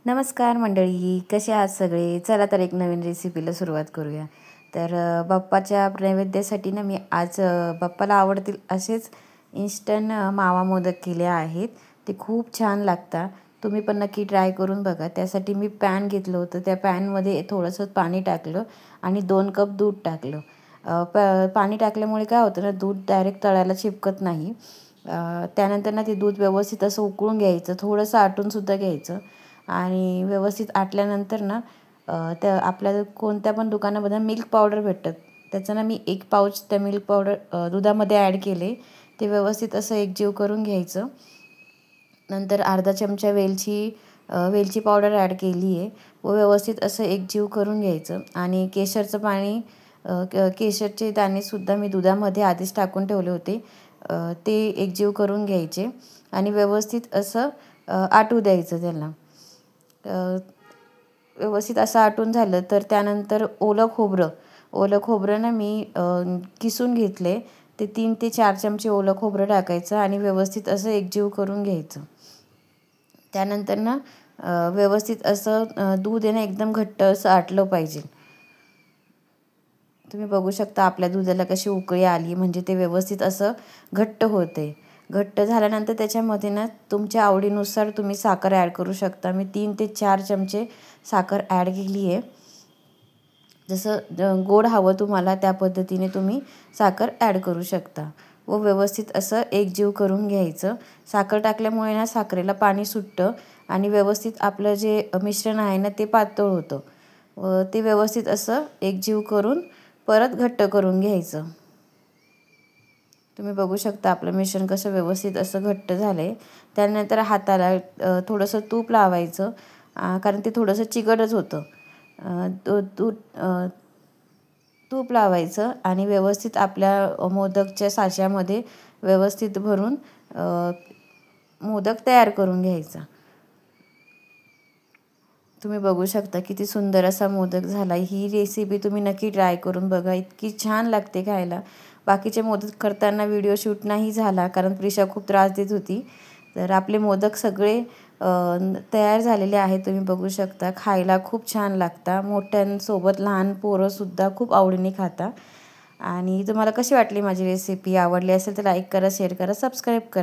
नमस्कार मंडळी, कसे आहात सगळे? चला तर एक नवीन रेसिपीला सुरुवात करूया। तर बाप्पाच्या नैवेद्यासाठी ना मी आज बाप्पाला आवडतील असेच इन्स्टंट मावा मोदक केले आहेत। ते खूप छान लागतात। तुम्ही पण नक्की ट्राय करून बघा। त्यासाठी मी पॅन घेतलं होतं, त्या पॅनमध्ये थोडंसं पाणी टाकलं आणि 2 कप दूध टाकलं। पाणी टाकल्यामुळे काय होतं ना, दूध डायरेक्ट तळाला चिपकत नाही। त्यानंतर ना ते दूध व्यवस्थित असं उकळून घ्यायचं, थोडंसं आटून सुद्धा घ्यायचं आणि व्यवस्थित आटल्यानंतर ना त्या आपल्या कोणत्या पण दुकानामध्ये मिल्क पावडर भेटतात, त्याचं ना मी 1 पाउच त्या मिल्क पावडर दुधामध्ये ॲड केले। ते व्यवस्थित असं एकजीव करून घ्यायचं। नंतर अर्धा चमचा वेलची पावडर ॲड केली आहे व व्यवस्थित असं एकजीव करून घ्यायचं। आणि केशरचं पाणी, केशरचे दाणेसुद्धा मी दुधामध्ये आधीच टाकून ठेवले होते, ते एकजीव करून घ्यायचे आणि व्यवस्थित असं आटू द्यायचं त्याला। व्यवस्थित असं आटून झालं तर त्यानंतर ओलं खोबरं ना मी किसून घेतले। ते 3 ते 4 चमचे ओलं खोबरं टाकायचं आणि व्यवस्थित असं एकजीव करून घ्यायचं। त्यानंतर ना व्यवस्थित असं दूध आहे ना एकदम घट्ट असं आटलं पाहिजे। तुम्ही बघू शकता आपल्या दुधाला कशी उकळी आली, म्हणजे ते व्यवस्थित असं घट्ट होते। घट्ट झाल्यानंतर त्याच्यामध्ये ना तुमच्या आवडीनुसार तुम्ही साखर ॲड करू शकता। मी 3 ते 4 चमचे साखर ॲड केली आहे। जसं गोड हवं तुम्हाला त्या पद्धतीने तुम्ही साखर ॲड करू शकता व व्यवस्थित असं एकजीव करून घ्यायचं। साखर टाकल्यामुळे ना साखरेला पाणी सुटतं आणि व्यवस्थित आपलं जे मिश्रण आहे ना ते पातळ होतं व ते व्यवस्थित असं एकजीव करून परत घट्ट करून घ्यायचं। तुम्ही बघू शकता आपलं मिश्रण कसं व्यवस्थित असं घट्ट झालं आहे। त्यानंतर हाताला थोडंसं तूप लावायचं, कारण ते थोडंसं चिकटच होतं। तूप लावायचं आणि व्यवस्थित आपल्या मोदकच्या साच्यामध्ये व्यवस्थित भरून मोदक तयार करून घ्यायचा। तुम्ही बघू शकता किती सुंदर असा मोदक झाला। ही रेसिपी तुम्ही नक्की ट्राय करून बघा, इतकी छान लागते खायला। बाकीचे मोदक करताना व्हिडिओ शूट नाही झाला, कारण प्रिशा खूप त्रास देत होती। तर आपले मोदक सगळे तयार झालेले आहेत। तुम्ही बघू शकता खायला खूप छान लागतात। मोठ्यांसोबत लहान पोरंसुद्धा खूप आवडीने खातात। आणि तुम्हाला कशी वाटली माझी रेसिपी? आवडली असेल तर लाईक करा, शेअर करा, सबस्क्राईब करा।